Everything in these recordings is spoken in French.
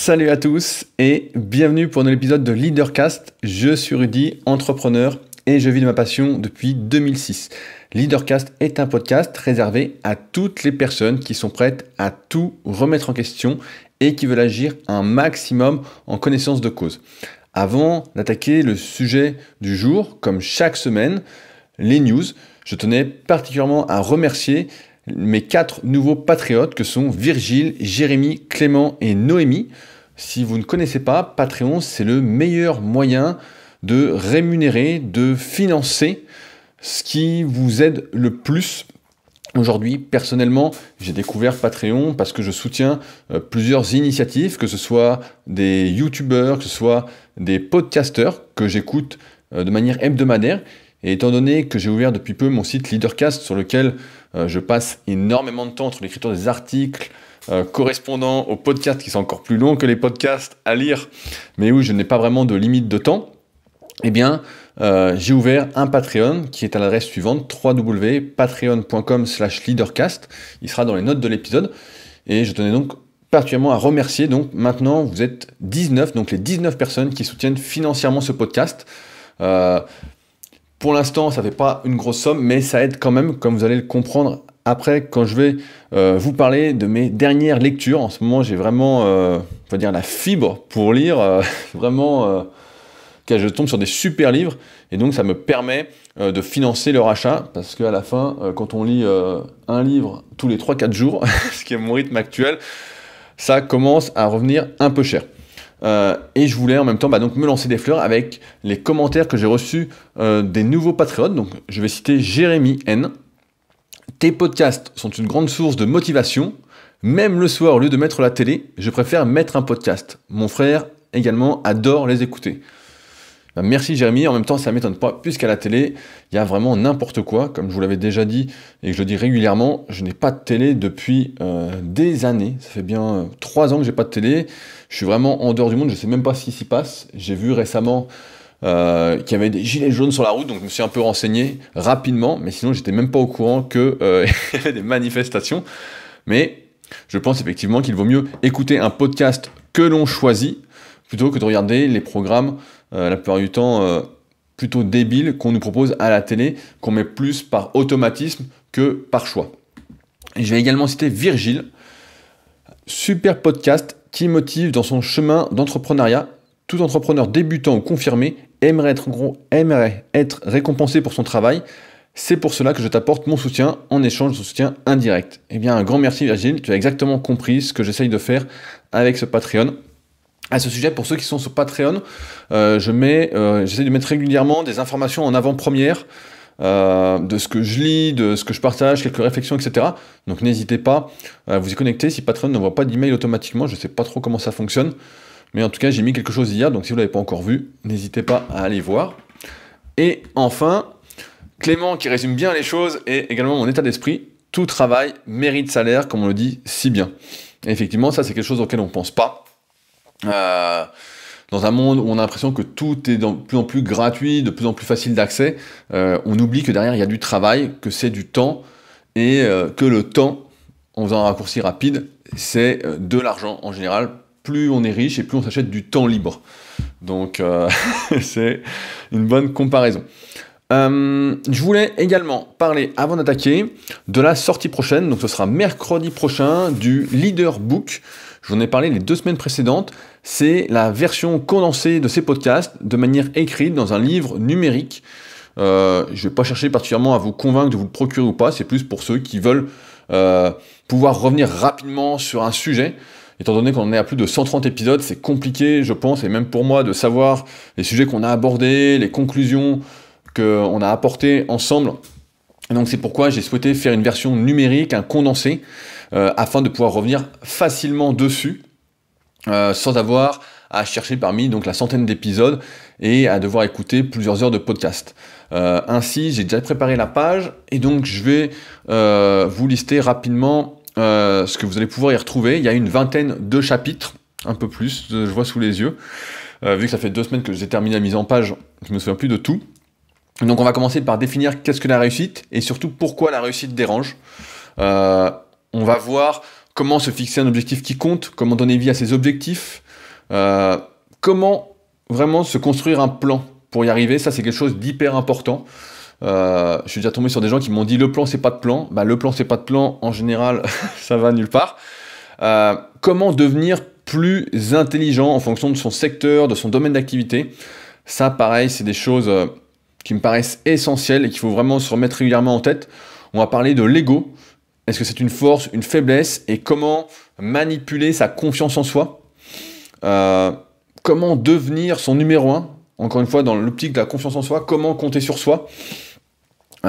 Salut à tous et bienvenue pour un nouvel épisode de Leadercast. Je suis Rudy, entrepreneur et je vis de ma passion depuis 2006. Leadercast est un podcast réservé à toutes les personnes qui sont prêtes à tout remettre en question et qui veulent agir un maximum en connaissance de cause. Avant d'attaquer le sujet du jour, comme chaque semaine, les news, je tenais particulièrement à remercier mes 4 nouveaux patriotes que sont Virgile, Jérémy, Clément et Noémie. Si vous ne connaissez pas, Patreon, c'est le meilleur moyen de rémunérer, de financer ce qui vous aide le plus. Aujourd'hui, personnellement, j'ai découvert Patreon parce que je soutiens plusieurs initiatives, que ce soit des youtubeurs, que ce soit des podcasteurs que j'écoute de manière hebdomadaire. Et étant donné que j'ai ouvert depuis peu mon site Leadercast sur lequel je passe énormément de temps entre l'écriture des articles correspondant aux podcasts qui sont encore plus longs que les podcasts à lire, mais où je n'ai pas vraiment de limite de temps, eh bien, j'ai ouvert un Patreon qui est à l'adresse suivante, www.patreon.com/leadercast. Il sera dans les notes de l'épisode. Et je tenais donc particulièrement à remercier. Donc maintenant, vous êtes 19, donc les 19 personnes qui soutiennent financièrement ce podcast. Pour l'instant, ça ne fait pas une grosse somme, mais ça aide quand même, comme vous allez le comprendre après, quand je vais vous parler de mes dernières lectures. En ce moment, j'ai vraiment, on va dire, la fibre pour lire. Je tombe sur des super livres, et donc ça me permet de financer leur achat, parce qu'à la fin, quand on lit un livre tous les 3-4 jours, ce qui est mon rythme actuel, ça commence à revenir un peu cher. Et je voulais en même temps donc me lancer des fleurs avec les commentaires que j'ai reçus des nouveaux patriotes. Donc je vais citer Jérémy N. Tes podcasts sont une grande source de motivation. Même le soir, au lieu de mettre la télé, je préfère mettre un podcast. Mon frère également adore les écouter. Merci Jérémy, en même temps ça ne m'étonne pas, puisqu'à la télé, il y a vraiment n'importe quoi, comme je vous l'avais déjà dit, et que je le dis régulièrement, je n'ai pas de télé depuis des années, ça fait bien 3 ans que j'ai pas de télé, je suis vraiment en dehors du monde, je ne sais même pas ce qui s'y passe, j'ai vu récemment qu'il y avait des gilets jaunes sur la route, donc je me suis un peu renseigné rapidement, mais sinon j'étais même pas au courant qu'il y avait des manifestations, mais je pense effectivement qu'il vaut mieux écouter un podcast que l'on choisit, plutôt que de regarder les programmes la plupart du temps plutôt débiles qu'on nous propose à la télé, qu'on met plus par automatisme que par choix. Et je vais également citer Virgile, super podcast qui motive dans son chemin d'entrepreneuriat. Tout entrepreneur débutant ou confirmé aimerait être récompensé pour son travail. C'est pour cela que je t'apporte mon soutien en échange de son soutien indirect. Eh bien, un grand merci Virgile, tu as exactement compris ce que j'essaye de faire avec ce Patreon. À ce sujet, pour ceux qui sont sur Patreon, j'essaie de mettre régulièrement des informations en avant-première de ce que je lis, de ce que je partage, quelques réflexions, etc. Donc n'hésitez pas à vous y connecter. Si Patreon n'envoie pas d'email automatiquement, je ne sais pas trop comment ça fonctionne. Mais en tout cas, j'ai mis quelque chose hier, donc si vous ne l'avez pas encore vu, n'hésitez pas à aller voir. Et enfin, Clément qui résume bien les choses et également mon état d'esprit. Tout travail mérite salaire, comme on le dit si bien. Et effectivement, ça c'est quelque chose auquel on ne pense pas. Dans un monde où on a l'impression que tout est de plus en plus gratuit, de plus en plus facile d'accès, on oublie que derrière il y a du travail, que c'est du temps, et que le temps, en faisant un raccourci rapide, c'est de l'argent en général. Plus on est riche et plus on s'achète du temps libre. Donc c'est une bonne comparaison. Je voulais également parler, avant d'attaquer, de la sortie prochaine, donc ce sera mercredi prochain, du Leader Book. Je vous en ai parlé les 2 semaines précédentes. C'est la version condensée de ces podcasts de manière écrite dans un livre numérique. Je ne vais pas chercher particulièrement à vous convaincre de vous le procurer ou pas, c'est plus pour ceux qui veulent pouvoir revenir rapidement sur un sujet. Étant donné qu'on est à plus de 130 épisodes, c'est compliqué, je pense, et même pour moi, de savoir les sujets qu'on a abordés, les conclusions qu'on a apportées ensemble. Et donc c'est pourquoi j'ai souhaité faire une version numérique, un condensé, afin de pouvoir revenir facilement dessus, sans avoir à chercher parmi donc la centaine d'épisodes et à devoir écouter plusieurs heures de podcast. Ainsi, j'ai déjà préparé la page, et donc je vais vous lister rapidement ce que vous allez pouvoir y retrouver. Il y a une vingtaine de chapitres, un peu plus, je vois sous les yeux. Vu que ça fait 2 semaines que j'ai terminé la mise en page, je me souviens plus de tout. Donc on va commencer par définir qu'est-ce que la réussite, et surtout pourquoi la réussite dérange. On va voir comment se fixer un objectif qui compte, comment donner vie à ses objectifs, Comment vraiment se construire un plan pour y arriver? Ça, c'est quelque chose d'hyper important. Je suis déjà tombé sur des gens qui m'ont dit le plan c'est pas de plan. Bah, le plan c'est pas de plan, en général, ça va nulle part. Comment devenir plus intelligent en fonction de son secteur, de son domaine d'activité? Ça, pareil, c'est des choses qui me paraissent essentielles et qu'il faut vraiment se remettre régulièrement en tête. On va parler de l'ego. Est-ce que c'est une force, une faiblesse? Et comment manipuler sa confiance en soi? Comment devenir son numéro 1? Encore une fois, dans l'optique de la confiance en soi, comment compter sur soi? On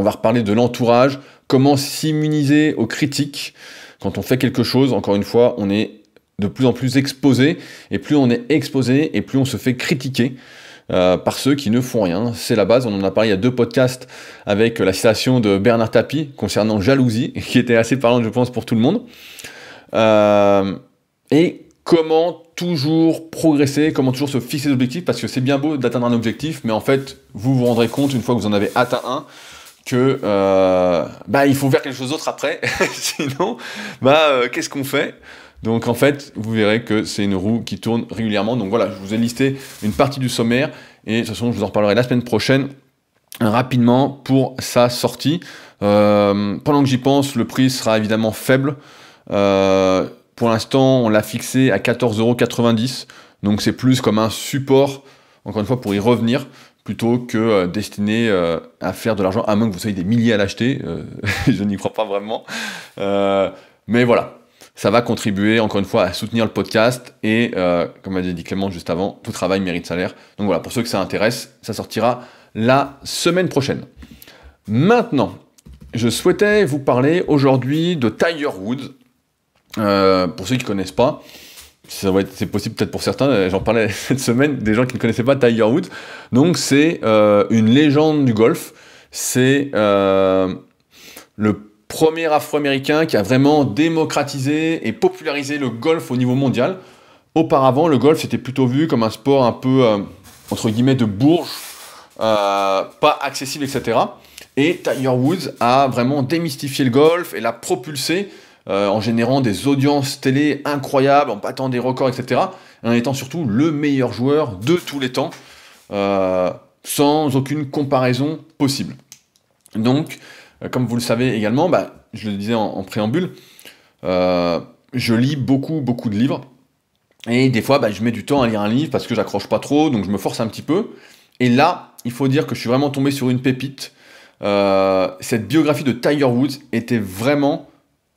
va reparler de l'entourage, comment s'immuniser aux critiques. Quand on fait quelque chose, encore une fois, on est de plus en plus exposé, et plus on est exposé, et plus on se fait critiquer par ceux qui ne font rien. C'est la base, on en a parlé il y a 2 podcasts avec la citation de Bernard Tapie concernant jalousie, qui était assez parlante, je pense, pour tout le monde. Et comment toujours progresser, comment toujours se fixer des objectifs, parce que c'est bien beau d'atteindre un objectif, mais en fait, vous vous rendrez compte, une fois que vous en avez atteint un, que il faut faire quelque chose d'autre après, sinon, qu'est-ce qu'on fait? Donc en fait, vous verrez que c'est une roue qui tourne régulièrement. Donc voilà, je vous ai listé une partie du sommaire, et de toute façon, je vous en reparlerai la semaine prochaine, rapidement, pour sa sortie. Pendant que j'y pense, le prix sera évidemment faible. Pour l'instant, on l'a fixé à 14,90 €, donc c'est plus comme un support, encore une fois, pour y revenir, plutôt que destiné à faire de l'argent, à moins que vous soyez des milliers à l'acheter, je n'y crois pas vraiment. Mais voilà, ça va contribuer, encore une fois, à soutenir le podcast, et comme a dit Clément juste avant, tout travail mérite salaire. Donc voilà, pour ceux que ça intéresse, ça sortira la semaine prochaine. Maintenant, je souhaitais vous parler aujourd'hui de Tiger Woods. Pour ceux qui ne connaissent pas, c'est possible peut-être pour certains, j'en parlais cette semaine, des gens qui ne connaissaient pas Tiger Woods. Donc c'est une légende du golf, c'est le premier Afro-Américain qui a vraiment démocratisé et popularisé le golf au niveau mondial. Auparavant, le golf c'était plutôt vu comme un sport un peu, entre guillemets, de bourge, pas accessible, etc. Et Tiger Woods a vraiment démystifié le golf et l'a propulsé en générant des audiences télé incroyables, en battant des records, etc. En étant surtout le meilleur joueur de tous les temps, sans aucune comparaison possible. Donc, comme vous le savez également, je le disais en préambule, je lis beaucoup de livres, et des fois je mets du temps à lire un livre parce que j'accroche pas trop, donc je me force un petit peu. Et là, il faut dire que je suis vraiment tombé sur une pépite. Cette biographie de Tiger Woods était vraiment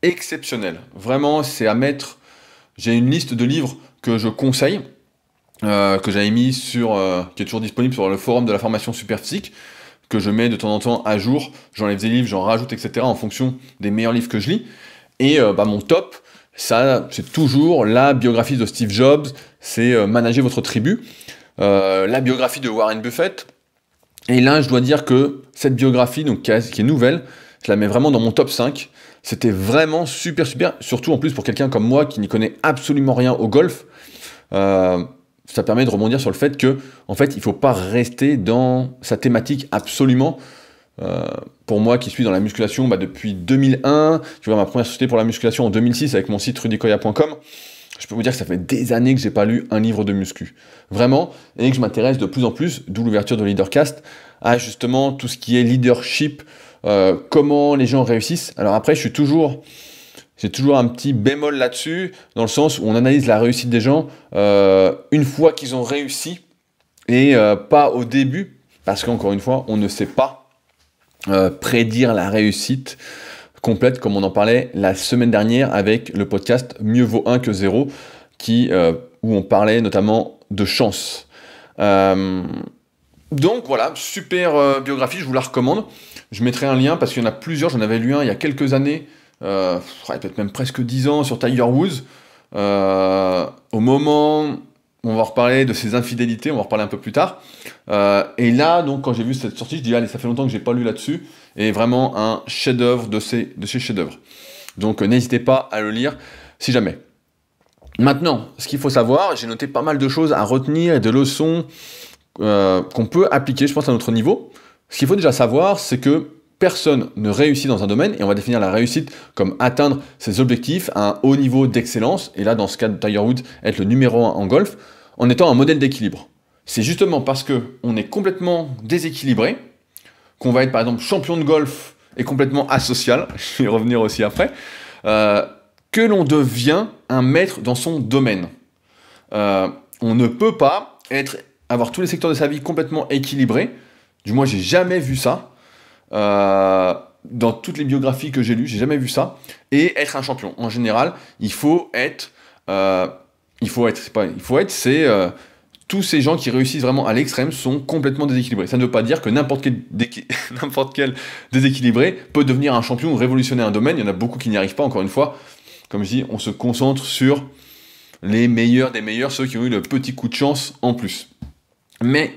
exceptionnelle. Vraiment, c'est à mettre. J'ai une liste de livres que je conseille, que j'avais mis qui est toujours disponible sur le forum de la formation Superphysique, que je mets de temps en temps à jour. J'enlève des livres, j'en rajoute, etc. en fonction des meilleurs livres que je lis. Et mon top, ça, c'est toujours la biographie de Steve Jobs, c'est Manager votre tribu. La biographie de Warren Buffett. Et là, je dois dire que cette biographie, donc, qui est nouvelle, je la mets vraiment dans mon top 5. C'était vraiment super, surtout en plus pour quelqu'un comme moi qui n'y connaît absolument rien au golf. Ça permet de rebondir sur le fait que, en fait, il ne faut pas rester dans sa thématique absolument. Pour moi qui suis dans la musculation depuis 2001, j'ai ouvert ma première société pour la musculation en 2006 avec mon site rudykoya.com. Je peux vous dire que ça fait des années que j'ai pas lu un livre de muscu. Vraiment, et que je m'intéresse de plus en plus, d'où l'ouverture de Leadercast, à justement tout ce qui est leadership, comment les gens réussissent. Alors après, j'ai toujours un petit bémol là-dessus, dans le sens où on analyse la réussite des gens une fois qu'ils ont réussi, et pas au début, parce qu'encore une fois, on ne sait pas prédire la réussite complète, comme on en parlait la semaine dernière avec le podcast Mieux vaut 1 que 0, où on parlait notamment de chance. Donc voilà, super biographie, je vous la recommande. Je mettrai un lien parce qu'il y en a plusieurs, j'en avais lu un il y a quelques années, peut-être même presque 10 ans, sur Tiger Woods. Au moment, on va reparler de ses infidélités, on va en reparler un peu plus tard. Et là, donc, quand j'ai vu cette sortie, je dis allez, ça fait longtemps que j'ai pas lu là-dessus, et vraiment un chef-d'œuvre de ces chefs-d'œuvre. Donc n'hésitez pas à le lire si jamais. Maintenant, ce qu'il faut savoir, j'ai noté pas mal de choses à retenir et de leçons qu'on peut appliquer, je pense, à notre niveau. Ce qu'il faut déjà savoir, c'est que personne ne réussit dans un domaine, et on va définir la réussite comme atteindre ses objectifs à un haut niveau d'excellence, et là, dans ce cas de Tiger Woods, être le numéro 1 en golf, en étant un modèle d'équilibre. C'est justement parce qu'on est complètement déséquilibré, qu'on va être par exemple champion de golf et complètement asocial, je vais y revenir aussi après, que l'on devient un maître dans son domaine. On ne peut pas avoir tous les secteurs de sa vie complètement équilibrés, du moins j'ai jamais vu ça, dans toutes les biographies que j'ai lues, j'ai jamais vu ça, et être un champion. En général, tous ces gens qui réussissent vraiment à l'extrême sont complètement déséquilibrés. Ça ne veut pas dire que n'importe quel déséquilibré peut devenir un champion ou révolutionner un domaine. Il y en a beaucoup qui n'y arrivent pas, encore une fois. Comme je dis, on se concentre sur les meilleurs des meilleurs, ceux qui ont eu le petit coup de chance en plus. Mais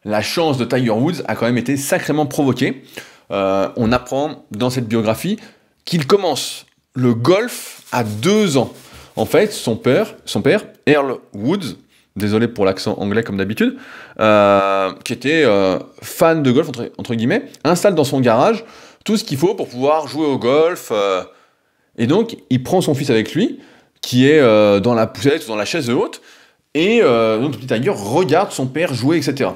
la chance de Tiger Woods a quand même été sacrément provoquée. On apprend dans cette biographie qu'il commence le golf à 2 ans. En fait, son père, Earl Woods, désolé pour l'accent anglais comme d'habitude, qui était fan de golf, entre guillemets, installe dans son garage tout ce qu'il faut pour pouvoir jouer au golf. Et donc, il prend son fils avec lui, qui est dans la poussette, dans la chaise haute, et donc le petit Tiger regarde son père jouer, etc.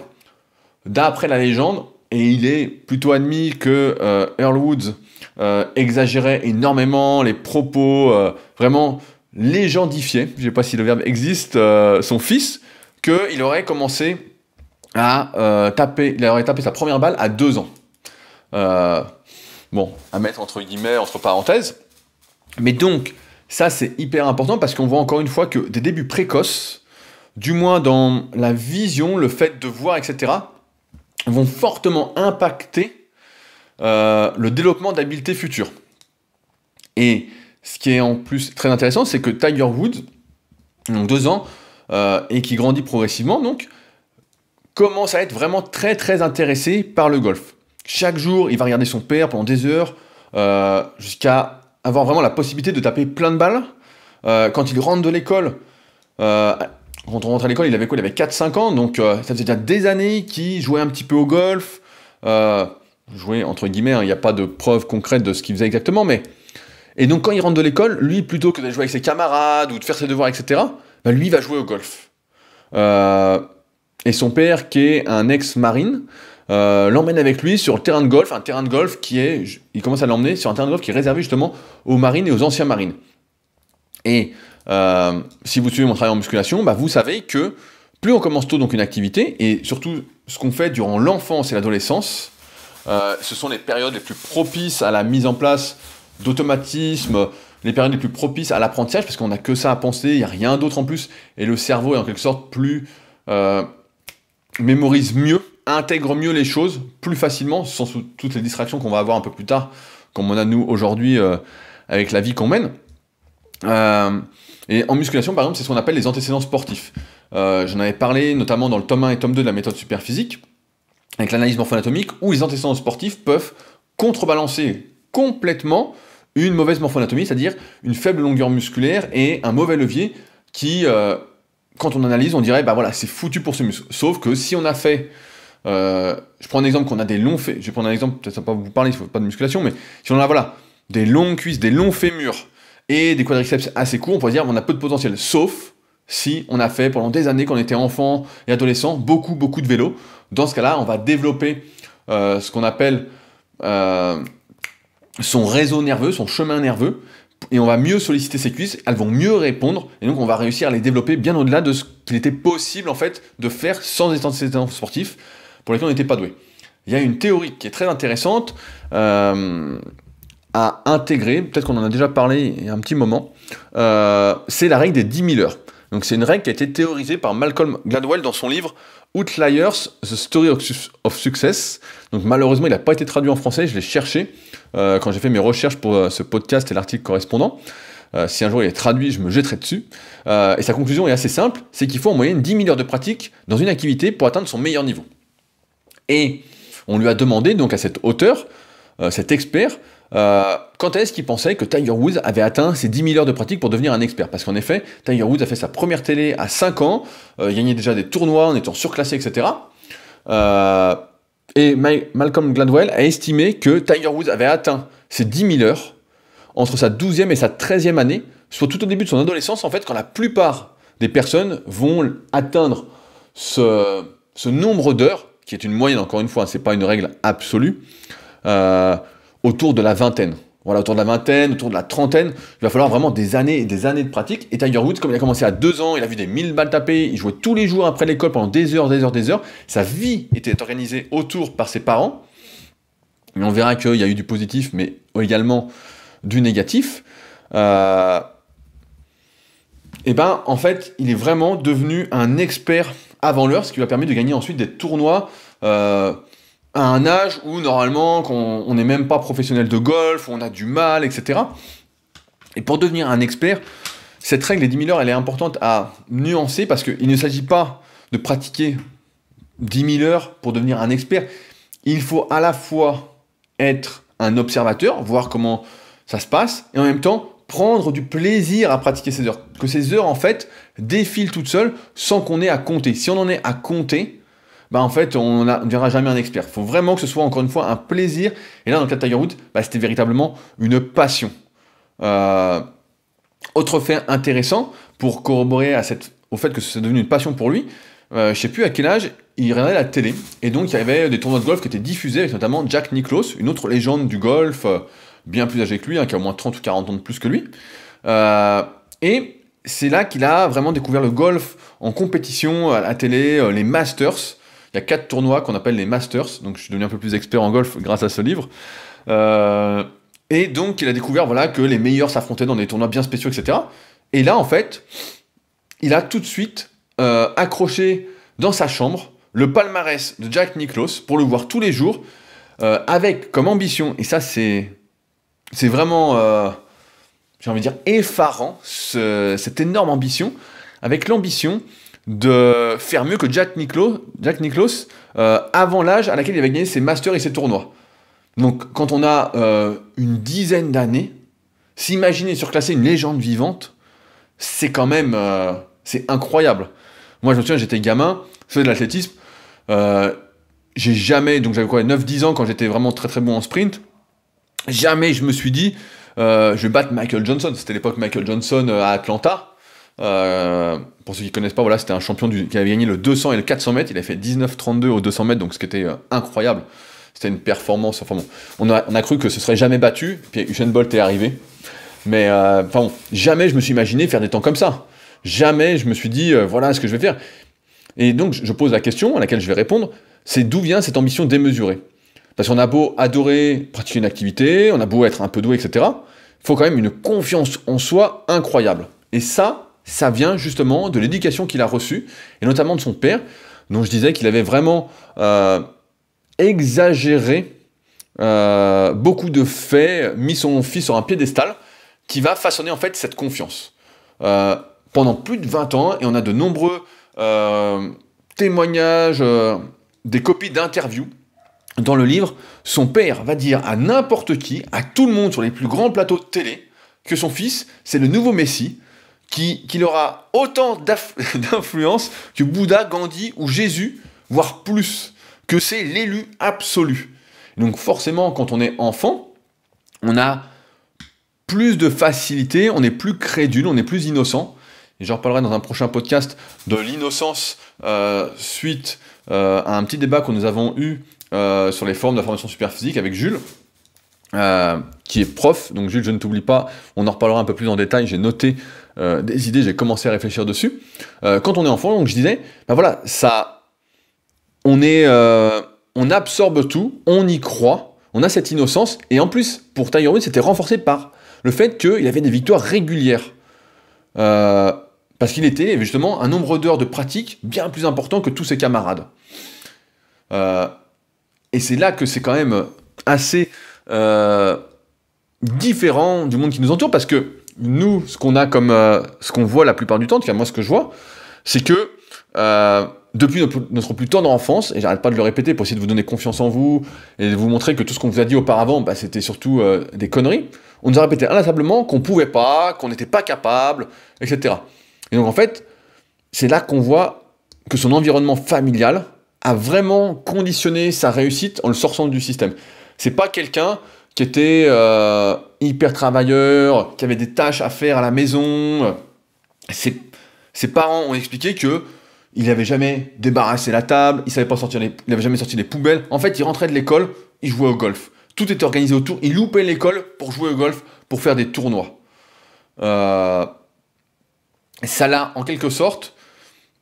D'après la légende, et il est plutôt admis que Earl Woods exagérait énormément les propos, vraiment légendifiait, je ne sais pas si le verbe existe, son fils, qu'il aurait commencé à taper sa première balle à 2 ans. Bon, à mettre entre guillemets, entre parenthèses. Mais donc, ça c'est hyper important parce qu'on voit encore une fois que des débuts précoces, du moins dans la vision, le fait de voir, etc., vont fortement impacter le développement d'habiletés futures. Et ce qui est en plus très intéressant, c'est que Tiger Woods, donc 2 ans, et qui grandit progressivement, donc, commence à être vraiment très très intéressé par le golf. Chaque jour, il va regarder son père pendant des heures, jusqu'à avoir vraiment la possibilité de taper plein de balles. Quand il rentre de l'école, quand on rentre à l'école, il avait quoi? Il avait 4-5 ans, donc ça faisait déjà des années qu'il jouait un petit peu au golf. Jouait entre guillemets, il n'y a pas de preuve concrète de ce qu'il faisait exactement, mais... Et donc quand il rentre de l'école, lui, plutôt que de jouer avec ses camarades ou de faire ses devoirs, etc., bah, lui va jouer au golf. Et son père, qui est un ex-marine, l'emmène avec lui sur le terrain de golf, il commence à l'emmener sur un terrain de golf qui est réservé justement aux marines et aux anciens marines. Et si vous suivez mon travail en musculation, bah, vous savez que plus on commence tôt donc une activité, et surtout ce qu'on fait durant l'enfance et l'adolescence, ce sont les périodes les plus propices à la mise en place d'automatisme, les périodes les plus propices à l'apprentissage, parce qu'on n'a que ça à penser, il n'y a rien d'autre en plus, et le cerveau est en quelque sorte mémorise mieux, intègre mieux les choses, plus facilement, sans toutes les distractions qu'on va avoir un peu plus tard, comme on a nous aujourd'hui avec la vie qu'on mène. Et en musculation, par exemple, c'est ce qu'on appelle les antécédents sportifs. J'en avais parlé notamment dans le tome 1 et tome 2 de la méthode Superphysique, avec l'analyse morpho-anatomique, où les antécédents sportifs peuvent contrebalancer complètement une mauvaise morpho-anatomie, c'est-à-dire une faible longueur musculaire et un mauvais levier qui, quand on analyse, on dirait, bah voilà, c'est foutu pour ce muscle. Sauf que si on a fait, je prends un exemple qu'on a des longs je vais prendre un exemple, peut-être ça va pas vous parler, il ne faut pas de musculation, mais si on a, voilà, des longues cuisses, des longs fémurs et des quadriceps assez courts, on pourrait dire qu'on a peu de potentiel. Sauf si on a fait pendant des années, quand on était enfant et adolescent, beaucoup de vélo. Dans ce cas-là, on va développer ce qu'on appelle son réseau nerveux, son chemin nerveux, et on va mieux solliciter ses cuisses, elles vont mieux répondre, et donc on va réussir à les développer bien au-delà de ce qu'il était possible en fait de faire sans des antécédents sportifs pour lesquels on n'était pas doué. Il y a une théorie qui est très intéressante à intégrer, peut-être qu'on en a déjà parlé il y a un petit moment, c'est la règle des 10 000 heures. Donc c'est une règle qui a été théorisée par Malcolm Gladwell dans son livre Outliers, The Story of Success. Donc malheureusement, il n'a pas été traduit en français, je l'ai cherché quand j'ai fait mes recherches pour ce podcast et l'article correspondant. Si un jour il est traduit, je me jetterai dessus. Et sa conclusion est assez simple, c'est qu'il faut en moyenne 10 000 heures de pratique dans une activité pour atteindre son meilleur niveau. Et on lui a demandé donc à cet auteur, cet expert, quand est-ce qu'il pensait que Tiger Woods avait atteint ses 10 000 heures de pratique pour devenir un expert? Parce qu'en effet, Tiger Woods a fait sa première télé à 5 ans, il gagnait déjà des tournois en étant surclassé, etc. Et Malcolm Gladwell a estimé que Tiger Woods avait atteint ses 10 000 heures entre sa 12e et sa 13e année, soit tout au début de son adolescence, en fait, quand la plupart des personnes vont atteindre ce nombre d'heures, qui est une moyenne, encore une fois, c'est pas une règle absolue, autour de la vingtaine. Voilà, autour de la vingtaine, autour de la trentaine, il va falloir vraiment des années et des années de pratique. Et Tiger Woods, comme il a commencé à 2 ans, il a vu des 1000 balles tapées, il jouait tous les jours après l'école pendant des heures. Sa vie était organisée autour par ses parents. Mais on verra qu'il y a eu du positif, mais également du négatif. En fait, il est vraiment devenu un expert avant l'heure, ce qui lui a permis de gagner ensuite des tournois à un âge où, normalement, on n'est même pas professionnel de golf, où on a du mal, etc. Et pour devenir un expert, cette règle des 10 000 heures, elle est importante à nuancer, parce qu'il ne s'agit pas de pratiquer 10 000 heures pour devenir un expert. Il faut à la fois être un observateur, voir comment ça se passe, et en même temps, prendre du plaisir à pratiquer ces heures. Que ces heures, en fait, défilent toutes seules sans qu'on ait à compter. Si on en est à compter, en fait, on ne deviendra jamais un expert. Il faut vraiment que ce soit, encore une fois, un plaisir. Et là, dans le cas de Tiger Woods, c'était véritablement une passion. Autre fait intéressant, pour corroborer au fait que c'est devenu une passion pour lui, je ne sais plus à quel âge, il regardait la télé. Et donc, il y avait des tournois de golf qui étaient diffusés, avec notamment Jack Nicklaus, une autre légende du golf, bien plus âgé que lui, qui a au moins 30 ou 40 ans de plus que lui. Et c'est là qu'il a vraiment découvert le golf en compétition à la télé, les Masters. Il y a 4 tournois qu'on appelle les Masters, donc je suis devenu un peu plus expert en golf grâce à ce livre. Et donc il a découvert que les meilleurs s'affrontaient dans des tournois bien spéciaux, etc. Et là, en fait, il a tout de suite accroché dans sa chambre le palmarès de Jack Nicklaus pour le voir tous les jours, avec comme ambition, et ça c'est vraiment, j'ai envie de dire, effarant, cette énorme ambition, avec l'ambition de faire mieux que Jack Nicklaus avant l'âge à laquelle il avait gagné ses masters et ses tournois. Donc quand on a une dizaine d'années, s'imaginer surclasser une légende vivante, c'est quand même c'est incroyable. Moi je me souviens, j'étais gamin, je faisais de l'athlétisme, j'ai jamais, donc j'avais 9-10 ans quand j'étais vraiment très très bon en sprint, jamais je me suis dit je vais battre Michael Johnson. C'était l'époque Michael Johnson à Atlanta. Pour ceux qui ne connaissent pas, c'était un champion qui avait gagné le 200 et le 400 mètres. Il avait fait 19,32 au 200 mètres, donc ce qui était incroyable. C'était une performance. Enfin bon, on a cru que ce serait jamais battu. Puis Usain Bolt est arrivé. Mais jamais je me suis imaginé faire des temps comme ça. Jamais je me suis dit voilà ce que je vais faire. Et donc je pose la question à laquelle je vais répondre, c'est d'où vient cette ambition démesurée? Parce qu'on a beau adorer pratiquer une activité, on a beau être un peu doué, etc. Il faut quand même une confiance en soi incroyable. Et ça vient justement de l'éducation qu'il a reçue, et notamment de son père, dont je disais qu'il avait vraiment exagéré beaucoup de faits, mis son fils sur un piédestal, qui va façonner en fait cette confiance. Pendant plus de 20 ans, et on a de nombreux témoignages, des copies d'interviews. Dans le livre, son père va dire à n'importe qui, à tout le monde sur les plus grands plateaux de télé, que son fils, c'est le nouveau Messie, qu'il aura autant d'influence que Bouddha, Gandhi ou Jésus, voire plus, que c'est l'élu absolu. Donc forcément, quand on est enfant, on a plus de facilité, on est plus crédule, on est plus innocent. Et j'en reparlerai dans un prochain podcast de l'innocence suite à un petit débat que nous avons eu sur les formes de la formation Superphysique avec Jules, qui est prof. Donc Jules, je ne t'oublie pas, on en reparlera un peu plus en détail, j'ai noté des idées, j'ai commencé à réfléchir dessus. Quand on est enfant, donc je disais, on absorbe tout, on y croit, on a cette innocence, et en plus, pour Tiger Woods, c'était renforcé par le fait qu'il avait des victoires régulières. Parce qu'il avait justement un nombre d'heures de pratique bien plus important que tous ses camarades. Et c'est là que c'est quand même assez différent du monde qui nous entoure, parce que nous, ce qu'on voit la plupart du temps, en tout cas moi ce que je vois, c'est que depuis notre plus tendre enfance, et j'arrête pas de le répéter pour essayer de vous donner confiance en vous, et de vous montrer que tout ce qu'on vous a dit auparavant, c'était surtout des conneries, on nous a répété inlassablement qu'on pouvait pas, qu'on n'était pas capable, etc. Et donc en fait, c'est là qu'on voit que son environnement familial a vraiment conditionné sa réussite en le sortant du système. C'est pas quelqu'un qui était hyper travailleur, qui avait des tâches à faire à la maison. Ses parents ont expliqué que il n'avait jamais débarrassé la table, il n'avait jamais sorti les poubelles. En fait, il rentrait de l'école, il jouait au golf. Tout était organisé autour. Il loupait l'école pour jouer au golf, pour faire des tournois. Ça l'a, en quelque sorte,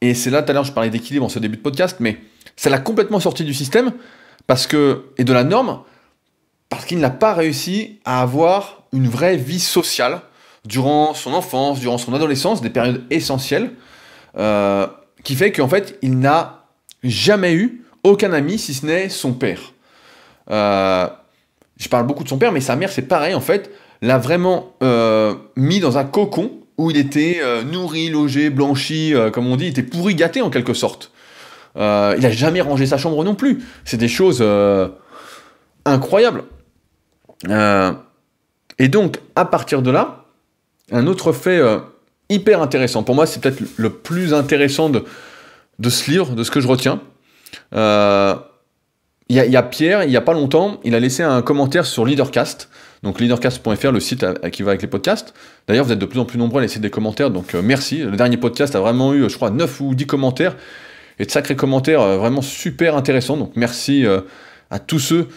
et c'est là, tout à l'heure, je parlais d'équilibre en ce début de podcast, mais ça l'a complètement sorti du système et de la norme, parce qu'il n'a pas réussi à avoir une vraie vie sociale durant son enfance, durant son adolescence, des périodes essentielles, qui fait qu'en fait, il n'a jamais eu aucun ami, si ce n'est son père. Je parle beaucoup de son père, mais sa mère, c'est pareil, en fait, l'a vraiment mis dans un cocon où il était nourri, logé, blanchi, comme on dit, il était pourri gâté en quelque sorte. Il n'a jamais rangé sa chambre non plus. C'est des choses incroyables. Et donc, à partir de là, un autre fait hyper intéressant, pour moi c'est peut-être le plus intéressant de ce livre, de ce que je retiens. Il y a Pierre, il n'y a pas longtemps, il a laissé un commentaire sur Leadercast, donc leadercast.fr, le site qui va avec les podcasts. D'ailleurs, vous êtes de plus en plus nombreux à laisser des commentaires, donc merci. Le dernier podcast a vraiment eu, je crois, 9 ou 10 commentaires, et de sacrés commentaires vraiment super intéressants, donc merci à tous ceux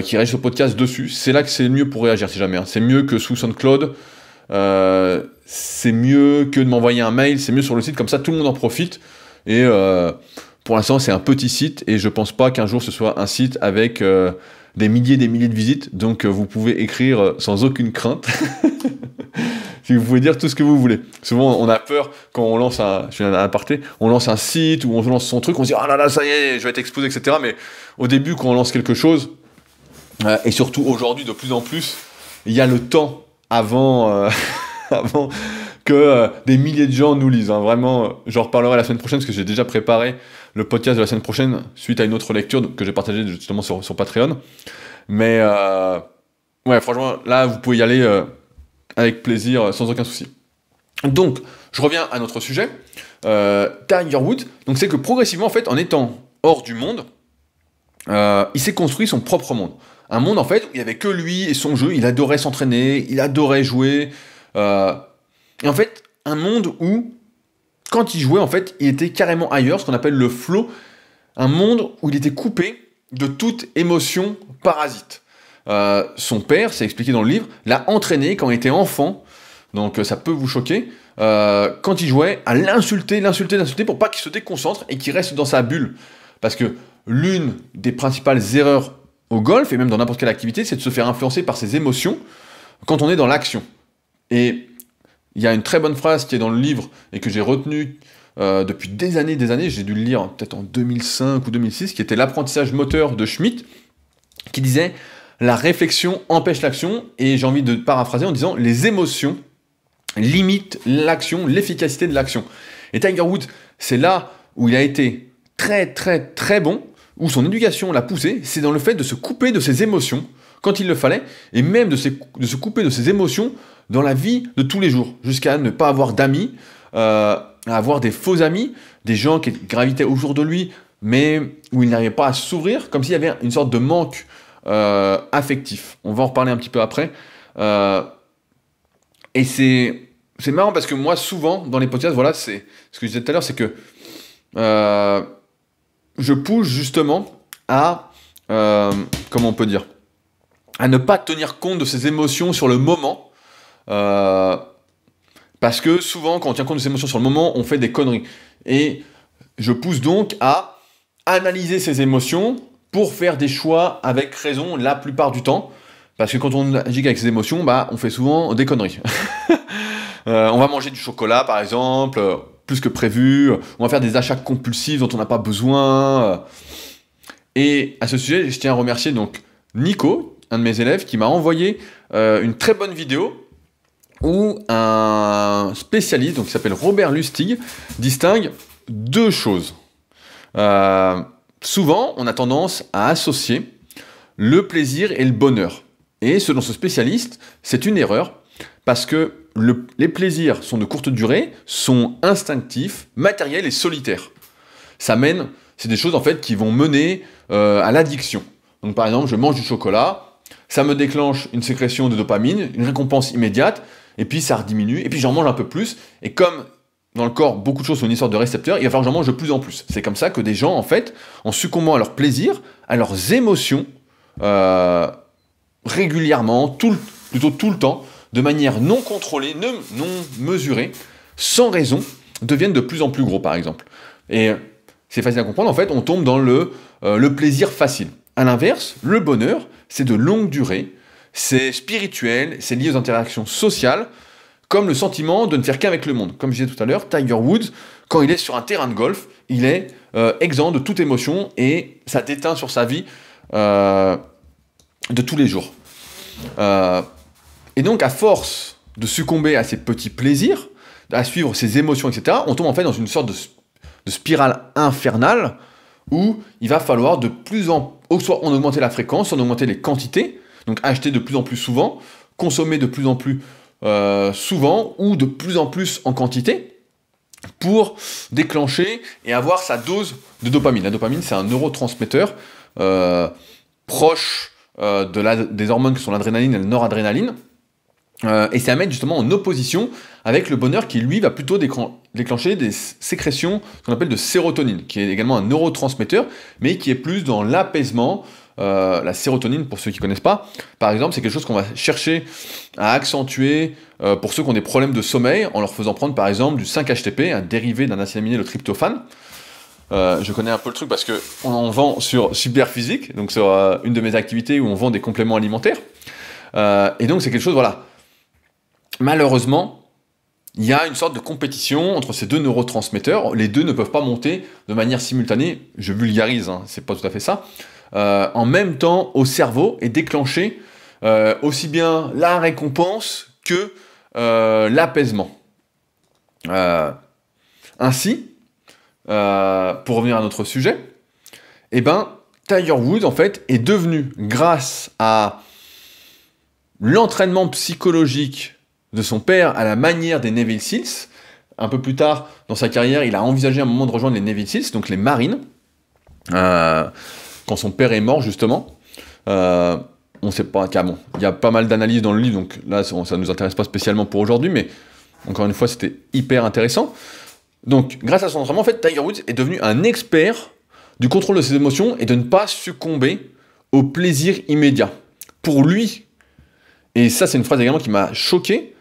qui réagissent au podcast dessus. C'est là que c'est le mieux pour réagir, si jamais. C'est mieux que sous SoundCloud, c'est mieux que de m'envoyer un mail, c'est mieux sur le site, comme ça tout le monde en profite, et pour l'instant, c'est un petit site et je pense pas qu'un jour ce soit un site avec des milliers de visites. Donc, vous pouvez écrire sans aucune crainte. Si vous pouvez dire tout ce que vous voulez. Souvent, on a peur quand on lance on lance un site ou on lance son truc, on se dit ah là là, ça y est, je vais être exposé, etc. Mais au début, quand on lance quelque chose, et surtout aujourd'hui de plus en plus, il y a le temps avant que des milliers de gens nous lisent. Hein. Vraiment, j'en reparlerai la semaine prochaine parce que j'ai déjà préparé le podcast de la semaine prochaine suite à une autre lecture que j'ai partagée justement sur Patreon. Mais ouais, franchement, là, vous pouvez y aller avec plaisir, sans aucun souci. Donc, je reviens à notre sujet. Tiger Woods, donc c'est que progressivement, en fait, en étant hors du monde, il s'est construit son propre monde. Un monde, en fait, où il n'y avait que lui et son jeu. Il adorait s'entraîner, il adorait jouer. Et en fait, un monde où, quand il jouait, en fait, il était carrément ailleurs, ce qu'on appelle le flow. Un monde où il était coupé de toute émotion parasite. Son père, c'est expliqué dans le livre, l'a entraîné quand il était enfant, donc ça peut vous choquer, quand il jouait, à l'insulter pour pas qu'il se déconcentre et qu'il reste dans sa bulle. Parce que l'une des principales erreurs au golf, et même dans n'importe quelle activité, c'est de se faire influencer par ses émotions quand on est dans l'action. Et il y a une très bonne phrase qui est dans le livre et que j'ai retenue depuis des années, j'ai dû le lire peut-être en 2005 ou 2006, qui était l'apprentissage moteur de Schmitt, qui disait « La réflexion empêche l'action », et j'ai envie de paraphraser en disant « Les émotions limitent l'action, l'efficacité de l'action ». Et Tiger Woods, c'est là où il a été très très très bon, où son éducation l'a poussé, c'est dans le fait de se couper de ses émotions quand il le fallait, et même de se couper de ses émotions dans la vie de tous les jours, jusqu'à ne pas avoir d'amis, à avoir des faux amis, des gens qui gravitaient autour de lui, mais où il n'arrivait pas à s'ouvrir, comme s'il y avait une sorte de manque affectif. On va en reparler un petit peu après. Et c'est marrant parce que moi, souvent, dans les podcasts, voilà, c'est ce que je disais tout à l'heure, c'est que je pousse justement à, comment on peut dire, à ne pas tenir compte de ses émotions sur le moment, parce que souvent, quand on tient compte de ses émotions sur le moment, on fait des conneries. Et je pousse donc à analyser ses émotions pour faire des choix avec raison la plupart du temps, parce que quand on agit avec ses émotions, bah, on fait souvent des conneries. On va manger du chocolat, par exemple, plus que prévu, on va faire des achats compulsifs dont on n'a pas besoin. Et à ce sujet, je tiens à remercier donc Nico, un de mes élèves, qui m'a envoyé une très bonne vidéo où un spécialiste, donc qui s'appelle Robert Lustig, distingue deux choses. Souvent, on a tendance à associer le plaisir et le bonheur. Et selon ce spécialiste, c'est une erreur, parce que les plaisirs sont de courte durée, sont instinctifs, matériels et solitaires. Ça mène c'est des choses en fait qui vont mener à l'addiction. Donc par exemple, je mange du chocolat, ça me déclenche une sécrétion de dopamine, une récompense immédiate, et puis ça rediminue, et puis j'en mange un peu plus, et comme dans le corps, beaucoup de choses sont une histoire de récepteurs, il va falloir que j'en mange de plus en plus. C'est comme ça que des gens, en fait, en succombant à leur plaisir, à leurs émotions, régulièrement, plutôt tout le temps, de manière non contrôlée, non mesurée, sans raison, deviennent de plus en plus gros, par exemple. Et c'est facile à comprendre, en fait, on tombe dans le plaisir facile. À l'inverse, le bonheur, c'est de longue durée, c'est spirituel, c'est lié aux interactions sociales, comme le sentiment de ne faire qu'avec le monde. Comme je disais tout à l'heure, Tiger Woods, quand il est sur un terrain de golf, il est exempt de toute émotion et ça déteint sur sa vie de tous les jours. Et donc, à force de succomber à ces petits plaisirs, à suivre ses émotions, etc., on tombe en fait dans une sorte de spirale infernale où il va falloir soit on augmenter la fréquence, soit on augmenter les quantités, donc acheter de plus en plus souvent, consommer de plus en plus souvent ou de plus en plus en quantité pour déclencher et avoir sa dose de dopamine. La dopamine, c'est un neurotransmetteur proche des hormones que sont l'adrénaline et la noradrénaline, et c'est à mettre justement en opposition avec le bonheur qui, lui, va plutôt déclencher des sécrétions qu'on appelle de sérotonine, qui est également un neurotransmetteur, mais qui est plus dans l'apaisement. La sérotonine, pour ceux qui ne connaissent pas, par exemple, c'est quelque chose qu'on va chercher à accentuer pour ceux qui ont des problèmes de sommeil, en leur faisant prendre par exemple du 5-HTP, un dérivé d'un acide aminé, le tryptophane. Je connais un peu le truc parce qu'on en vend sur Superphysique, donc sur une de mes activités où on vend des compléments alimentaires. Et donc c'est quelque chose, voilà. Malheureusement, il y a une sorte de compétition entre ces deux neurotransmetteurs. Les deux ne peuvent pas monter de manière simultanée, je vulgarise, hein, c'est pas tout à fait ça, en même temps au cerveau et déclencher aussi bien la récompense que l'apaisement. Ainsi, pour revenir à notre sujet, eh ben, Tiger Woods, en fait, est devenu, grâce à l'entraînement psychologique de son père à la manière des Navy Seals, un peu plus tard dans sa carrière, il a envisagé un moment de rejoindre les Navy Seals, donc les marines, quand son père est mort, justement. On ne sait pas, bon, il y a pas mal d'analyses dans le livre, donc là, ça ne nous intéresse pas spécialement pour aujourd'hui, mais encore une fois, c'était hyper intéressant. Donc, grâce à son entraînement, en fait, Tiger Woods est devenu un expert du contrôle de ses émotions et de ne pas succomber au plaisir immédiat. Pour lui, et ça, c'est une phrase également qui m'a choqué,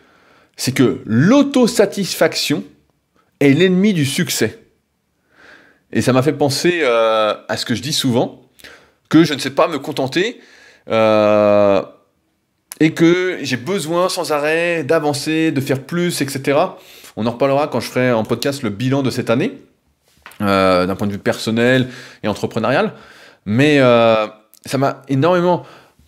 c'est que l'autosatisfaction est l'ennemi du succès. Et ça m'a fait penser à ce que je dis souvent, que je ne sais pas me contenter et que j'ai besoin sans arrêt d'avancer, de faire plus, etc. On en reparlera quand je ferai en podcast le bilan de cette année, d'un point de vue personnel et entrepreneurial. Mais ça m'a énormément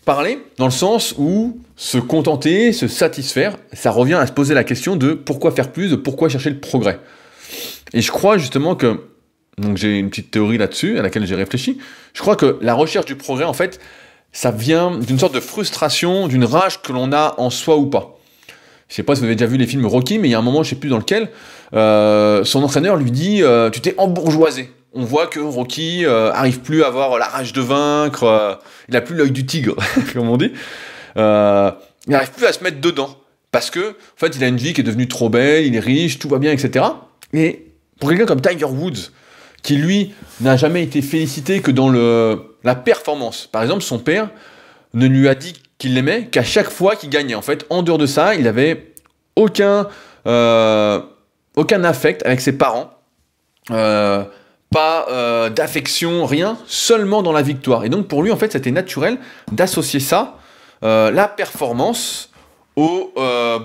parlé dans le sens où se contenter, se satisfaire, ça revient à se poser la question de pourquoi faire plus, de pourquoi chercher le progrès. Et je crois justement que, donc j'ai une petite théorie là-dessus à laquelle j'ai réfléchi, je crois que la recherche du progrès, en fait, ça vient d'une sorte de frustration, d'une rage que l'on a en soi ou pas. Je sais pas si vous avez déjà vu les films Rocky, mais il y a un moment, je sais plus dans lequel, son entraîneur lui dit « tu t'es embourgeoisé ». On voit que Rocky arrive plus à avoir la rage de vaincre, il a plus l'œil du tigre, comme on dit. Il n'arrive plus à se mettre dedans, parce que, en fait, il a une vie qui est devenue trop belle, il est riche, tout va bien, etc. Et pour quelqu'un comme Tiger Woods, qui lui n'a jamais été félicité que dans la performance. Par exemple, son père ne lui a dit qu'il l'aimait qu'à chaque fois qu'il gagnait. En fait, en dehors de ça, il n'avait aucun affect avec ses parents, pas d'affection, rien, seulement dans la victoire. Et donc pour lui, en fait, c'était naturel d'associer ça, la performance, au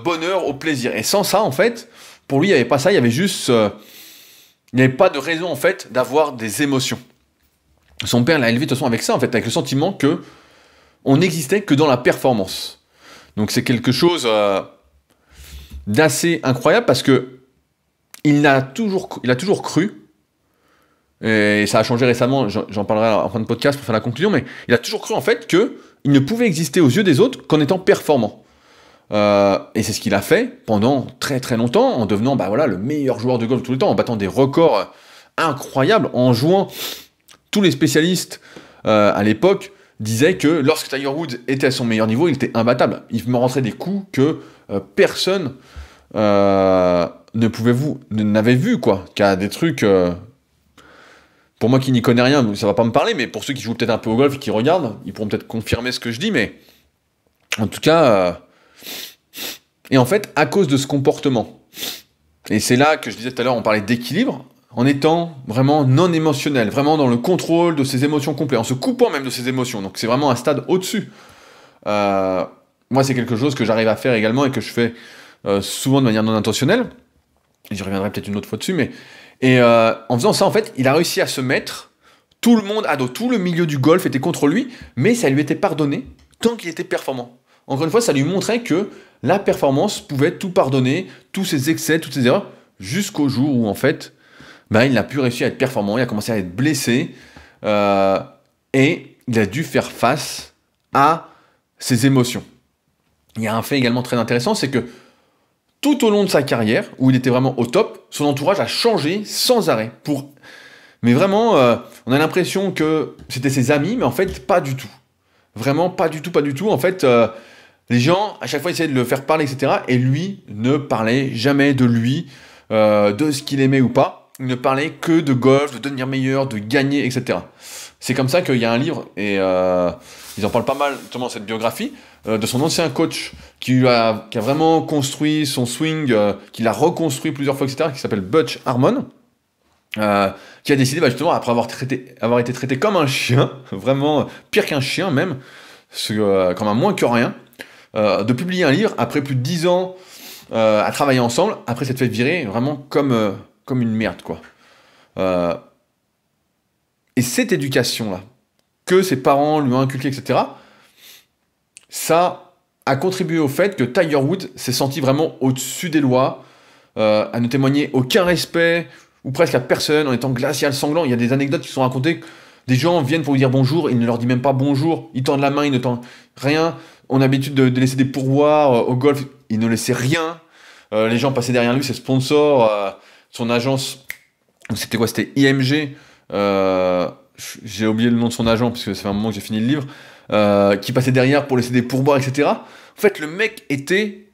bonheur, au plaisir. Et sans ça, en fait, pour lui, il n'y avait pas ça, il y avait juste... il n'y avait pas de raison, en fait, d'avoir des émotions. Son père l'a élevé de toute façon avec ça, en fait, avec le sentiment que on n'existait que dans la performance. Donc c'est quelque chose d'assez incroyable parce que il a toujours cru, et ça a changé récemment, j'en parlerai en fin de podcast pour faire la conclusion, mais il a toujours cru en fait qu'il ne pouvait exister aux yeux des autres qu'en étant performant. Et c'est ce qu'il a fait pendant très très longtemps, en devenant le meilleur joueur de golf de tout le temps, en battant des records incroyables, en jouant tous les spécialistes à l'époque disaient que lorsque Tiger Woods était à son meilleur niveau, il était imbattable. Il me rentrait des coups que personne n'avait vu, quoi. Qu'il y a des trucs... pour moi qui n'y connais rien, ça va pas me parler, mais pour ceux qui jouent peut-être un peu au golf et qui regardent, ils pourront peut-être confirmer ce que je dis, mais en tout cas... Et en fait, à cause de ce comportement, et c'est là que je disais tout à l'heure, on parlait d'équilibre, en étant vraiment non émotionnel, vraiment dans le contrôle de ses émotions complet, en se coupant même de ses émotions, donc c'est vraiment un stade au-dessus. Moi, c'est quelque chose que j'arrive à faire également et que je fais souvent de manière non intentionnelle, et j'y reviendrai peut-être une autre fois dessus, mais... Et en faisant ça, en fait, il a réussi à se mettre tout le monde à dos, tout le milieu du golf était contre lui, mais ça lui était pardonné tant qu'il était performant. Encore une fois, ça lui montrait que la performance pouvait tout pardonner, tous ses excès, toutes ses erreurs, jusqu'au jour où, en fait, il n'a plus réussi à être performant, il a commencé à être blessé, et il a dû faire face à ses émotions. Il y a un fait également très intéressant, c'est que tout au long de sa carrière, où il était vraiment au top, son entourage a changé sans arrêt. Mais vraiment, on a l'impression que c'était ses amis, mais en fait, pas du tout. Vraiment, pas du tout. En fait, les gens, à chaque fois, essayaient de le faire parler, etc. Et lui ne parlait jamais de lui, de ce qu'il aimait ou pas. Il ne parlait que de golf, de devenir meilleur, de gagner, etc. C'est comme ça qu'il y a un livre, et ils en parlent pas mal, notamment dans cette biographie, de son ancien coach qui a vraiment construit son swing, qui l'a reconstruit plusieurs fois, etc., qui s'appelle Butch Harmon, qui a décidé, justement, après avoir été traité comme un chien, vraiment pire qu'un chien même, comme un moins que rien, de publier un livre après plus de 10 ans à travailler ensemble, après s'être fait virer vraiment comme une merde, quoi. Et cette éducation-là, que ses parents lui ont inculquée, etc., ça a contribué au fait que Tiger Woods s'est senti vraiment au-dessus des lois, à ne témoigner aucun respect, ou presque à personne, en étant glacial, sanglant. Il y a des anecdotes qui sont racontées, des gens viennent pour lui dire bonjour, il ne leur dit même pas bonjour, ils tendent la main, ils ne tendent rien, on a l'habitude de laisser des pourboires au golf, il ne laissait rien, les gens passaient derrière lui, ses sponsors, son agence, c'était quoi, c'était IMG, j'ai oublié le nom de son agent, parce que ça fait un moment que j'ai fini le livre, qui passait derrière pour laisser des pourboires, etc. En fait, le mec était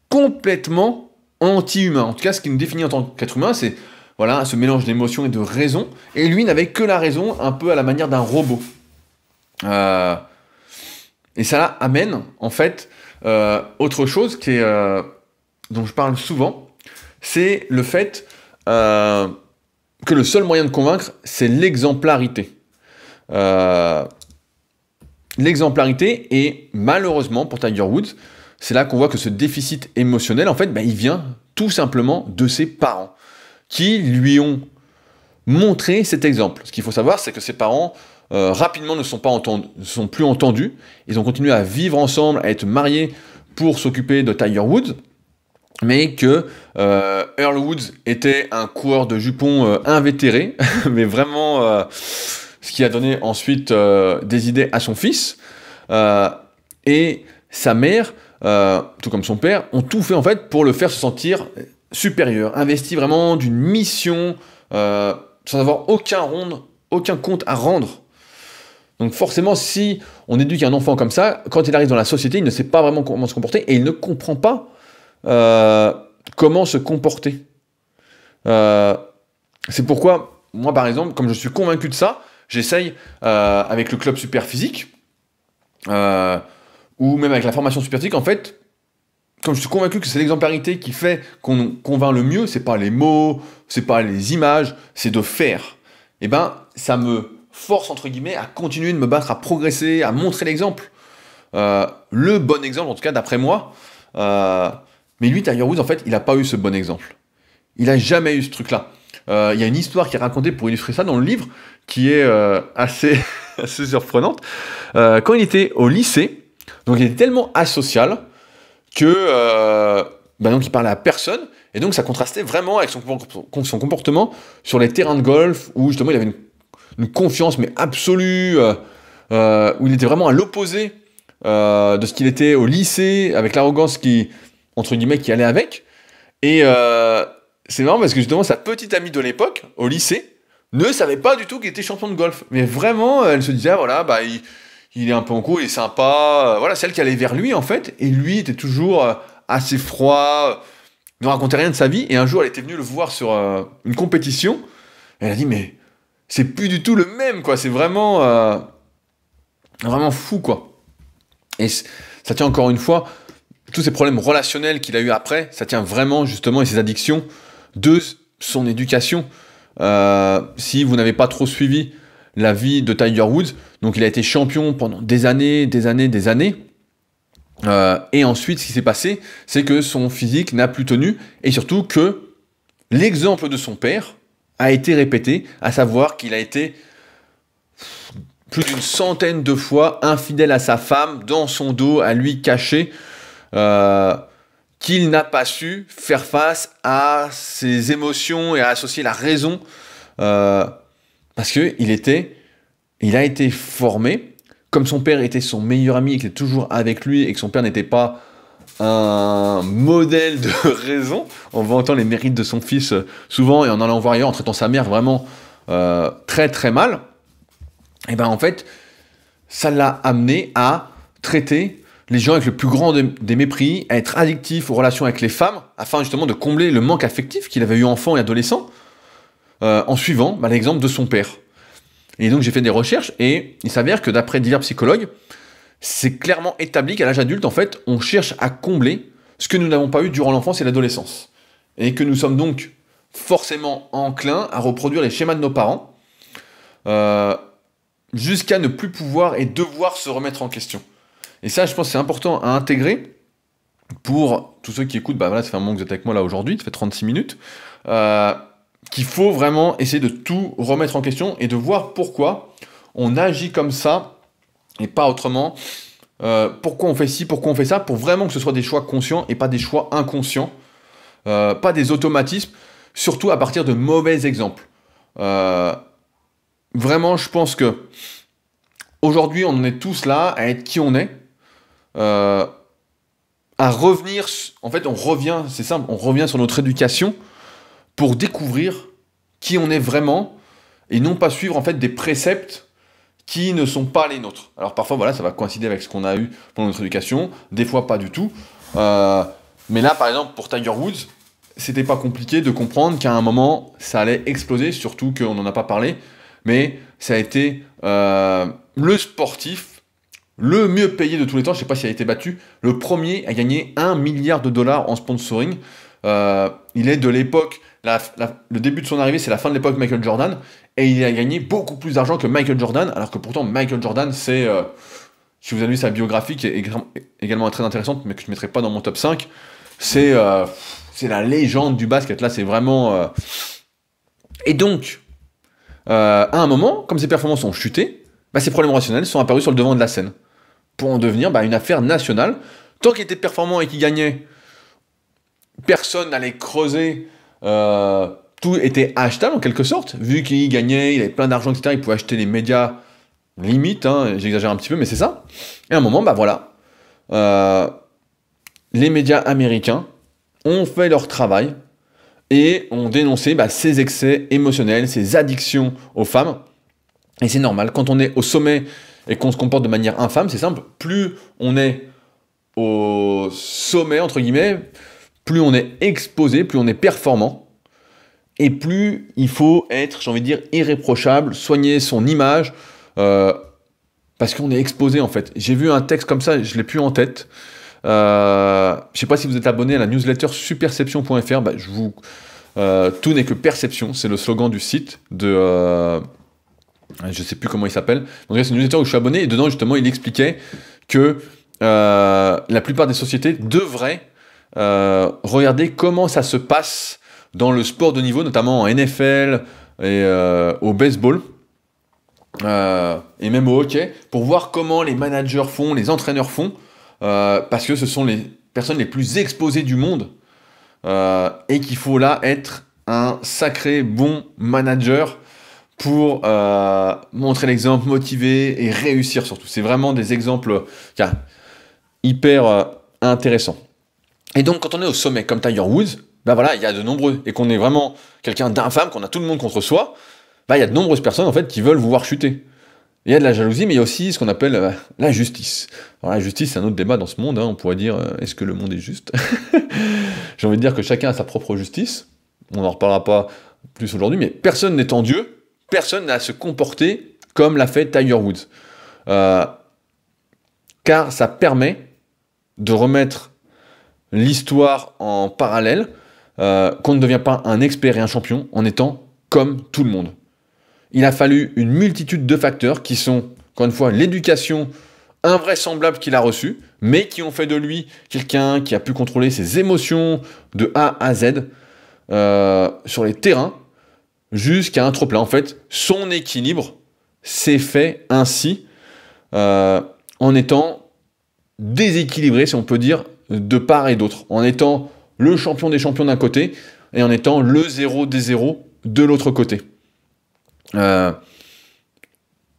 complètement anti-humain. En tout cas, ce qui nous définit en tant qu'être humain, c'est voilà, ce mélange d'émotions et de raison. Et lui n'avait que la raison, un peu à la manière d'un robot. Et ça amène, en fait, autre chose qui est, dont je parle souvent, c'est le fait que le seul moyen de convaincre, c'est l'exemplarité. L'exemplarité, et malheureusement pour Tiger Woods, c'est là qu'on voit que ce déficit émotionnel, en fait, il vient tout simplement de ses parents, qui lui ont montré cet exemple. Ce qu'il faut savoir, c'est que ses parents, rapidement, ne sont plus entendus. Ils ont continué à vivre ensemble, à être mariés pour s'occuper de Tiger Woods, mais que Earl Woods était un coureur de jupons invétéré, mais vraiment... ce qui a donné ensuite des idées à son fils, et sa mère, tout comme son père, ont tout fait en fait pour le faire se sentir supérieur, investi vraiment d'une mission, sans avoir aucun compte à rendre. Donc forcément, si on éduque un enfant comme ça, quand il arrive dans la société, il ne sait pas vraiment comment se comporter, et il ne comprend pas comment se comporter. C'est pourquoi, moi par exemple, comme je suis convaincu de ça, j'essaye, avec le club super physique, ou même avec la formation super physique, en fait, comme je suis convaincu que c'est l'exemplarité qui fait qu'on convainc le mieux, c'est pas les mots, c'est pas les images, c'est de faire. Et ça me force, entre guillemets, à continuer de me battre, à progresser, à montrer l'exemple. Le bon exemple, en tout cas, d'après moi. Mais lui, Tiger Woods, en fait, il n'a pas eu ce bon exemple. Il n'a jamais eu ce truc-là. Il y a une histoire qui est racontée pour illustrer ça dans le livre, qui est assez surprenante. Quand il était au lycée, donc il était tellement asocial que donc il parlait à personne, et donc ça contrastait vraiment avec son comportement sur les terrains de golf, où justement il avait une confiance mais absolue, où il était vraiment à l'opposé de ce qu'il était au lycée, avec l'arrogance qui, entre guillemets, qui allait avec. Et c'est marrant parce que justement sa petite amie de l'époque, au lycée, ne savait pas du tout qu'il était champion de golf. Mais vraiment, elle se disait, ah, voilà, bah, il est un peu en cours, il est sympa. Voilà, celle qui allait vers lui, en fait. Et lui était toujours assez froid, ne racontait rien de sa vie. Et un jour, elle était venue le voir sur une compétition. Et elle a dit, mais c'est plus du tout le même, quoi. C'est vraiment fou, quoi. Et ça tient encore une fois, tous ces problèmes relationnels qu'il a eu après, ça tient vraiment, justement, et ses addictions, de son éducation. Si vous n'avez pas trop suivi la vie de Tiger Woods, donc il a été champion pendant des années, et ensuite ce qui s'est passé, c'est que son physique n'a plus tenu, et surtout que l'exemple de son père a été répété, à savoir qu'il a été plus d'une centaine de fois infidèle à sa femme, dans son dos, à lui cacher, qu'il n'a pas su faire face à ses émotions et à associer la raison, parce qu'il a été formé, comme son père était son meilleur ami et qu'il était toujours avec lui et que son père n'était pas un modèle de raison, en vantant les mérites de son fils souvent et en allant voir ailleurs, en traitant sa mère vraiment très très mal, et ben en fait, ça l'a amené à traiter les gens avec le plus grand des mépris, à être addictif aux relations avec les femmes, afin justement de combler le manque affectif qu'il avait eu enfant et adolescent, en suivant l'exemple de son père. Et donc j'ai fait des recherches, et il s'avère que d'après divers psychologues, c'est clairement établi qu'à l'âge adulte, en fait, on cherche à combler ce que nous n'avons pas eu durant l'enfance et l'adolescence. Et que nous sommes donc forcément enclins à reproduire les schémas de nos parents, jusqu'à ne plus pouvoir et devoir se remettre en question. Et ça, je pense que c'est important à intégrer pour tous ceux qui écoutent, bah voilà, ça fait un moment que vous êtes avec moi là aujourd'hui, ça fait 36 minutes, qu'il faut vraiment essayer de tout remettre en question et de voir pourquoi on agit comme ça et pas autrement, pourquoi on fait ci, pourquoi on fait ça, pour vraiment que ce soit des choix conscients et pas des choix inconscients, pas des automatismes, surtout à partir de mauvais exemples. Vraiment, je pense que aujourd'hui, on en est tous là à être qui on est, à revenir. En fait, on revient, c'est simple, on revient sur notre éducation pour découvrir qui on est vraiment et non pas suivre en fait des préceptes qui ne sont pas les nôtres. Alors parfois, voilà, ça va coïncider avec ce qu'on a eu pendant notre éducation, des fois pas du tout. Mais là, par exemple, pour Tiger Woods, c'était pas compliqué de comprendre qu'à un moment, ça allait exploser, surtout qu'on n'en a pas parlé, mais ça a été le sportif le mieux payé de tous les temps, je ne sais pas s'il a été battu, le premier à gagner $1 milliard en sponsoring. Il est de l'époque, le début de son arrivée, c'est la fin de l'époque Michael Jordan, et il a gagné beaucoup plus d'argent que Michael Jordan, alors que pourtant Michael Jordan, c'est, si vous avez lu sa biographie, qui est également très intéressante, mais que je ne mettrai pas dans mon top 5, c'est la légende du basket, là c'est vraiment... Et donc, à un moment, comme ses performances ont chuté, ses problèmes relationnels sont apparus sur le devant de la scène, pour en devenir une affaire nationale. Tant qu'il était performant et qu'il gagnait, personne n'allait creuser, tout était achetable en quelque sorte, vu qu'il gagnait, il avait plein d'argent, etc., il pouvait acheter les médias, limite, j'exagère un petit peu, mais c'est ça. Et à un moment, voilà, les médias américains ont fait leur travail et ont dénoncé ces excès émotionnels, ces addictions aux femmes. Et c'est normal, quand on est au sommet et qu'on se comporte de manière infâme, c'est simple, plus on est au sommet, entre guillemets, plus on est exposé, plus on est performant, et plus il faut être, j'ai envie de dire, irréprochable, soigner son image, parce qu'on est exposé en fait. J'ai vu un texte comme ça, je ne l'ai plus en tête. Je ne sais pas si vous êtes abonné à la newsletter superception.fr, tout n'est que perception, c'est le slogan du site de... je sais plus comment il s'appelle. Donc c'est une newsletter où je suis abonné, et dedans justement il expliquait que la plupart des sociétés devraient regarder comment ça se passe dans le sport de niveau, notamment en NFL et au baseball, et même au hockey, pour voir comment les managers font, les entraîneurs font, parce que ce sont les personnes les plus exposées du monde, et qu'il faut là être un sacré bon manager pour montrer l'exemple, motiver et réussir surtout. C'est vraiment des exemples hyper intéressants. Et donc quand on est au sommet comme Tiger Woods, il y a de nombreux, et qu'on est vraiment quelqu'un d'infâme, qu'on a tout le monde contre soi, il y a de nombreuses personnes en fait qui veulent vous voir chuter. Il y a de la jalousie, mais il y a aussi ce qu'on appelle la justice. Alors la justice, c'est un autre débat dans ce monde, hein. On pourrait dire, est-ce que le monde est juste? J'ai envie de dire que chacun a sa propre justice, on n'en reparlera pas plus aujourd'hui, mais personne n'étant Dieu, personne n'a à se comporter comme l'a fait Tiger Woods. Car ça permet de remettre l'histoire en parallèle, qu'on ne devient pas un expert et un champion en étant comme tout le monde. Il a fallu une multitude de facteurs qui sont, encore une fois, l'éducation invraisemblable qu'il a reçue, mais qui ont fait de lui quelqu'un qui a pu contrôler ses émotions de A à Z sur les terrains jusqu'à un trop-plein. En fait, son équilibre s'est fait ainsi en étant déséquilibré, si on peut dire, de part et d'autre, en étant le champion des champions d'un côté et en étant le zéro des zéros de l'autre côté.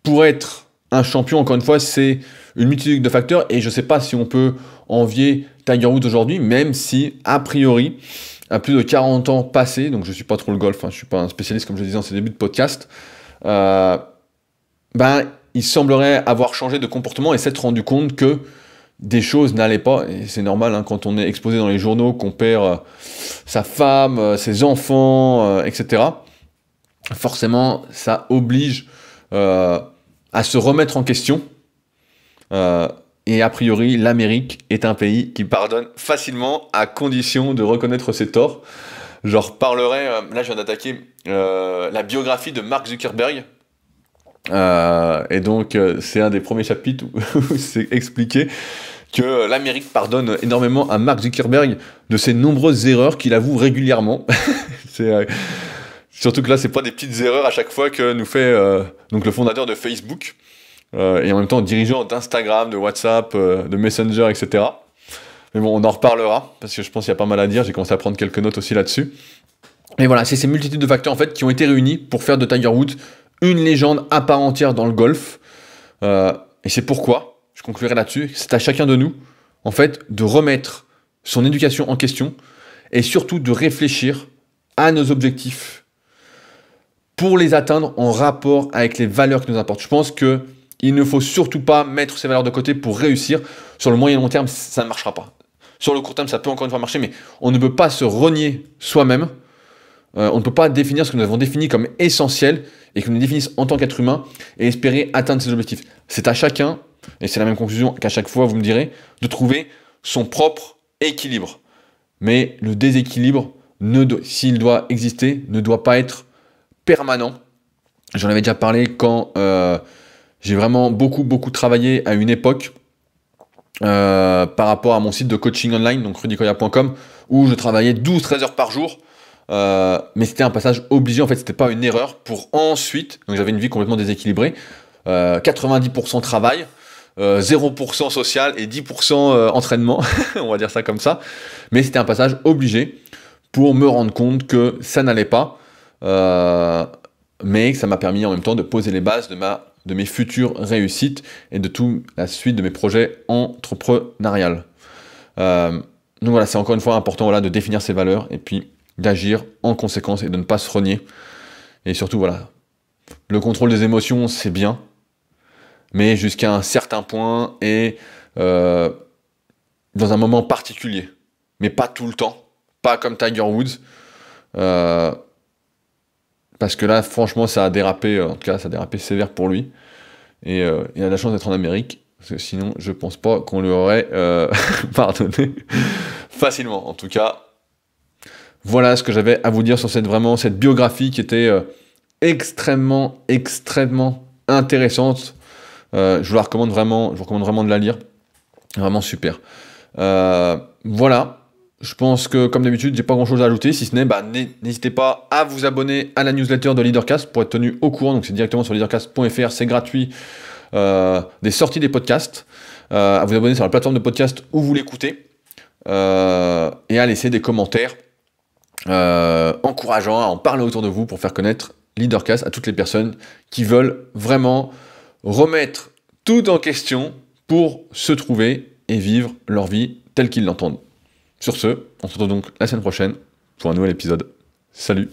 Pour être un champion, encore une fois, c'est une multitude de facteurs et je ne sais pas si on peut envier Tiger Woods aujourd'hui, même si, a priori, à plus de 40 ans passés, donc je ne suis pas trop le golf, hein, je ne suis pas un spécialiste comme je le disais dans ces débuts de podcast, il semblerait avoir changé de comportement et s'être rendu compte que des choses n'allaient pas, et c'est normal hein, quand on est exposé dans les journaux, qu'on perd sa femme, ses enfants, etc. Forcément, ça oblige à se remettre en question. Et a priori, l'Amérique est un pays qui pardonne facilement à condition de reconnaître ses torts. Je reparlerai, là je viens d'attaquer la biographie de Mark Zuckerberg. Et donc c'est un des premiers chapitres où c'est expliqué que l'Amérique pardonne énormément à Mark Zuckerberg de ses nombreuses erreurs qu'il avoue régulièrement. Surtout que là, c'est pas des petites erreurs à chaque fois que nous fait donc le fondateur de Facebook et en même temps dirigeant d'Instagram, de WhatsApp, de Messenger, etc. Mais bon, on en reparlera parce que je pense qu'il y a pas mal à dire. J'ai commencé à prendre quelques notes aussi là-dessus. Et voilà, c'est ces multitudes de facteurs en fait qui ont été réunis pour faire de Tiger Woods une légende à part entière dans le golf. Et c'est pourquoi, je conclurai là-dessus, c'est à chacun de nous, en fait, de remettre son éducation en question et surtout de réfléchir à nos objectifs pour les atteindre en rapport avec les valeurs qui nous importent. Je pense qu'il ne faut surtout pas mettre ces valeurs de côté pour réussir. Sur le moyen et long terme, ça ne marchera pas. Sur le court terme, ça peut encore une fois marcher, mais on ne peut pas se renier soi-même. On ne peut pas définir ce que nous avons défini comme essentiel et que nous définissons en tant qu'être humain et espérer atteindre ces objectifs. C'est à chacun, et c'est la même conclusion qu'à chaque fois, vous me direz, de trouver son propre équilibre. Mais le déséquilibre, s'il doit exister, ne doit pas être permanent. J'en avais déjà parlé quand j'ai vraiment beaucoup travaillé à une époque par rapport à mon site de coaching online, donc rudykoya.com, où je travaillais 12-13 heures par jour. Mais c'était un passage obligé, en fait, c'était pas une erreur pour ensuite, donc j'avais une vie complètement déséquilibrée, 90% travail, 0% social et 10% entraînement, on va dire ça comme ça, mais c'était un passage obligé pour me rendre compte que ça n'allait pas, mais que ça m'a permis en même temps de poser les bases de mes futures réussites et de toute la suite de mes projets entrepreneuriales. Donc voilà, c'est encore une fois important de définir ses valeurs et puis d'agir en conséquence et de ne pas se renier. Et surtout, voilà, le contrôle des émotions, c'est bien, mais jusqu'à un certain point et dans un moment particulier, mais pas tout le temps, pas comme Tiger Woods, parce que là, franchement, ça a dérapé, en tout cas, ça a dérapé sévère pour lui, et il a la chance d'être en Amérique, parce que sinon, je pense pas qu'on lui aurait pardonné facilement, en tout cas. Voilà ce que j'avais à vous dire sur cette biographie qui était extrêmement intéressante. Je vous recommande vraiment de la lire. Vraiment super. Voilà. Je pense que, comme d'habitude, j'ai pas grand chose à ajouter, si ce n'est, n'hésitez pas à vous abonner à la newsletter de Leadercast pour être tenu au courant. Donc c'est directement sur leadercast.fr, c'est gratuit, des sorties des podcasts. À vous abonner sur la plateforme de podcast où vous l'écoutez. Et à laisser des commentaires encourageant à en parler autour de vous pour faire connaître Leadercast à toutes les personnes qui veulent vraiment remettre tout en question pour se trouver et vivre leur vie telle qu'ils l'entendent. Sur ce, on se retrouve donc la semaine prochaine pour un nouvel épisode. Salut!